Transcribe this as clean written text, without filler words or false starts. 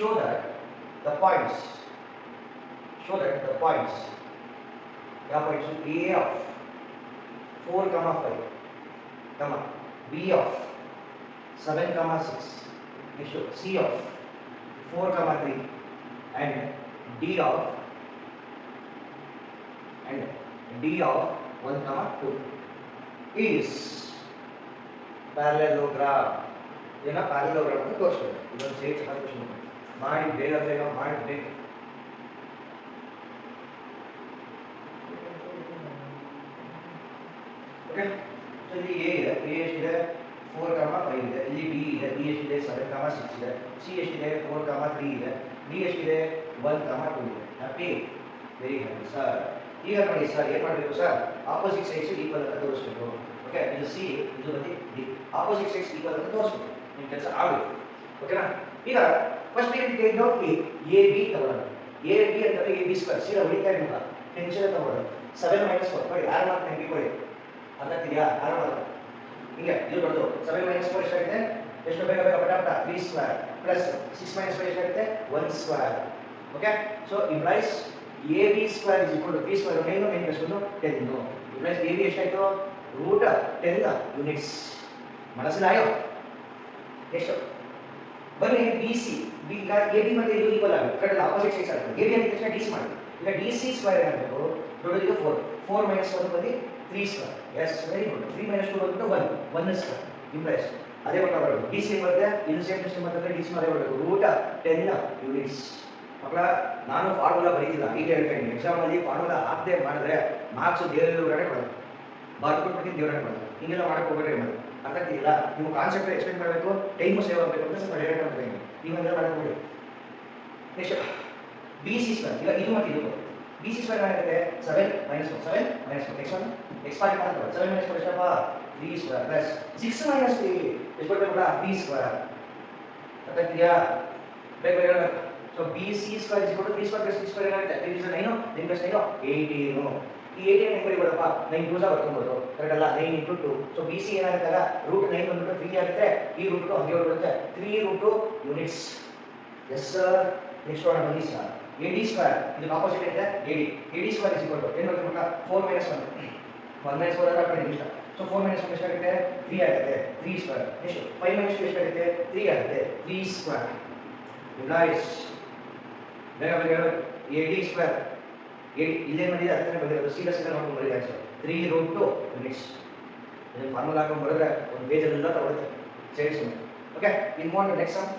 show that the points ಯಾವ points a of 4, 5 comma b of 7, 6 next c of 4, 3 and d of 1, 2 is parallelogram. ಇದನ್ನ parallelogram ಅಂತ ತೋರಿಸ್ಬೇಕು. ಇದೊಂದು ಸೇರಿ question ಮಾಡಿ ಬೇಗ ಮಾಡಬೇಕು. ಓಕೆ, ಸೊ ಇಲ್ಲಿ ಎ ಇದೆ, ಎ ಎಷ್ಟಿದೆ 4, 5 ಇದೆ. ಇಲ್ಲಿ ಬಿ ಇದೆ, ಬಿ ಎಷ್ಟಿದೆ 7, 6 ಇದೆ. ಸಿ ಎಷ್ಟಿದೆ 4, 3 ಇದೆ. ಡಿ ಎಷ್ಟಿದೆ 1, 2 ಇದೆ. Happy, very happy sir. ಈಗ ನೋಡಿ ಸರ್ ಏನು ಮಾಡಬೇಕು ಸರ್, ಆಪೋಸಿಟ್ ಸೈಡ್ಸ್ ಈಕ್ವಲ್ ಅಂತ ತೋರಿಸ್ಬೇಕು. ಓಕೆ, ಇದು ಸಿ, ಇದು ಬಂದು ಡಿ, ಆಪೋಸಿಟ್ ಸೈಡ್ಸ್ ಈಕ್ವಲ್ ಅಂತ ತೋರಿಸ್ಬೇಕು. ನಿಮ್ಮ ಕೆಲಸ ಆಗಬೇಕು. ಓಕೆನಾ? ಈಗ ಫಸ್ಟ್ ಏನು ಟೇಕ್ ಔಟ್ ಎ ಬಿ ತಗೊಳ್ಳೋಣ. ಎ ಬಿ ಅಂತಂದ್ರೆ ಎ ಬಿ ಸ್ಕ್ವೇರ್ ಸೀದಾ ಹೊಡಿತಾ ಇರಲಿಲ್ಲ, ಟೆನ್ಷನ್ ತಗೊಳ್ಳೋದು. 7 - 4 ನೋಡಿ, ಆರು ಮಾರ್ಕ್ ನೆನಪಿಕೊಳ್ಳಿ. ಅರ್ಥಾಗ್ತಿದೆಯಾ? ಆರು ಮಾರ್ಕ್ ಹಿಂಗೆ ಇದು ಬರೋದು. 7 - 4 ಎಷ್ಟಾಗಿದೆ? ಎಷ್ಟು ಬೇಗ ಪಟಾಪಟ 3 ಸ್ಕ್ವೇರ್ ಪ್ಲಸ್ 6 - 5 ಎಷ್ಟಾಗುತ್ತೆ? 1 square. Okay, so implies A B square is equal to 3 square 9 9 + 1 10. Implies A B ಎಷ್ಟಾಯಿತು? √10 ಯೂನಿಟ್ಸ್. ಮನಸ್ಸಿನಾಯೋ ಎಷ್ಟು? ಬನ್ನಿ ಬಿ ಸಿ, ಈಗ ಎ ಬಿ ಮತ್ತು ಇದು ಈಕ್ವಲ್ ಆಗುತ್ತೆ, ಕರೆಕ್ಟ್ ಆಪೋಸಿಟ್ ಸೈಡ್ಸ್ ಆಗುತ್ತೆ. ಎ ಬಿ ಅಂತ ತಕ್ಷಣ ಡಿ ಸಿ ಮಾಡಿ. ಈಗ ಡಿ ಸಿ ಸ್ಕ್ವೇರ್ ಏನಾಗಬೇಕು? ದೊಡ್ಡದು ಇದು 4, 4 - 1 ಬಂದು 3 ಸ್ಕ್ವೇರ್. S, very good. 3 - 2 ಬಂದು 1 ಸ್ಕ್ವೇರ್. ಇಂಪ್ಲೈಸ್ ಅದೇ ಬರೋದು. ಡಿ ಸಿ ಬರುತ್ತೆ, ಇದು ಸೇಮ್ ಟು ಸೇಮ್ ಅಂತಂದ್ರೆ ಡಿ ಸಿ ಮಾಡೇ ಬರಬೇಕು. √10 ಯೂನಿಟ್ಸ್. ಮಕ್ಕಳ, ನಾನು ಫಾರ್ಮುಲಾ ಬರೀತಿಲ್ಲ, ಈಗ ಹೇಳ್ತೀನಿ. ಎಕ್ಸಾಮಲ್ಲಿ ಫಾರ್ಮುಲಾ ಹಾಕದೆ ಮಾಡಿದ್ರೆ ಮಾರ್ಕ್ಸ್ ದೇವರೇ ಕೊಡೋದು, ಬಾರ್ದು ಕೊಟ್ಬಿಟ್ಟು ದೇವರೇ ಕೊಡೋದು. ಹಿಂಗೆಲ್ಲ ಮಾಡಕ್ಕೆ ಹೋಗ್ಬೇಡ್ರಿ ಮಾಡಿ. ಅರ್ಥಾಗ್ತಿಲ್ಲ? ನೀವು ಕಾನ್ಸೆಪ್ಟ್ ಎಕ್ಸ್ಪ್ಲೇನ್ ಮಾಡಬೇಕು, ಟೈಮು ಸೇವ್ ಆಗಬೇಕು ಅಂತ ಸ್ವಲ್ಪ ಹೇಳಕ್ಕೆ ಮಾಡ್ತೀನಿ. ನೀವೆಲ್ಲ ಮಾಡಕ್ಕೆ ನೆಕ್ಸ್ಟ್ ಬಿ ಸಿ ಸ್ಕ್ವೇರ್. ಈಗ ಇದು ಮತ್ತು ಇದು ಬಿ ಸಿ ಸ್ಕ್ವೇರ್ ಏನಾಗುತ್ತೆ? 7 - 1 7 - 1 x1 ಎಕ್ಸ್ಪಾರ್ಟ್ ಮಾಡ್ತಾರೆ. 7 - 4 ಎಷ್ಟಪ್ಪ? 3 ಸ್ಕ್ವೇರ್ ಪ್ಲಸ್ 6 - 3 ಎಷ್ಟು ಬರ್ತದೆ? 3 ಸ್ಕ್ವೇರ್. ಅರ್ಥಾಗ್ತಿದೆಯಾ? ಬೇಗ ಬೇಗ ಹೇಳಬೇಕು. So B C square is equal to 3 square plus 6 square ಏನಾಗುತ್ತೆ? 3 × 9 9 + 9 18. ಈ 18 ಹೆಂಗೆ ಬರೀಬೋದಪ್ಪ? 9 2 ಬರ್ಕೊಬೋದು, ಕರೆಕ್ಟ್ ಅಲ್ಲ? 9 × 2. ಸೊ ಬಿ ಸಿ ಏನಾಗುತ್ತಲ್ಲ, √9 ಬಂದ್ಬಿಟ್ಟು 3 ಆಗುತ್ತೆ. ಈ √2 ಹಂಗೆ ಬರುತ್ತೆ, 3√2 units. Yes sir. Next one ಬನ್ನಿ ಸರ್. ಎ ಡಿ ಸ್ಕ್ವೇರ್, ಇದಕ್ಕೆ ಆಪೋಸಿಟ್ ಇದೆ A D square is equal to ಏನು ಬರುತ್ತೆ? 4 - 1 1 - 4 ಹಾಕಿ ಇಷ್ಟ. ಸೊ 4 - 1 ಎಷ್ಟಾಗುತ್ತೆ? 3 ಆಗುತ್ತೆ, 3 ಸ್ಕ್ವೇರ್. ನೆಕ್ಸ್ಟ್ 5 - 2 ಎಷ್ಟಾಗುತ್ತೆ? 3 ಆಗುತ್ತೆ, 3 ಸ್ಕ್ವೇರ್. ಇಂಪ್ಲೈಸ್ ಬೇಗ ಬೇಗ ಹೇಳಬೇಕು. ಎ ಡಿ ಸ್ಕ್ವೇರ್ ಇಲ್ಲೇ ಬಂದಿದೆ, ಅದಕ್ಕೆ ಬಂದಿರೋದು. ಸೀದಾ ನೋಡ್ಕೊಂಡು ಬರೀ ಆನ್ಸರ್ 3√2 ಯೂನಿಟ್ಸ್. ಇದನ್ನು ಫಾರ್ಮುಲಾ ಹಾಕೊಂಡು ಬರೆದ್ರೆ ಒಂದು ಪೇಜಲ್ಲೆಲ್ಲ ತಗೊಳುತ್ತೆ. ಸರಿ ಸುಮ್ಮನೆ. Okay, in next some.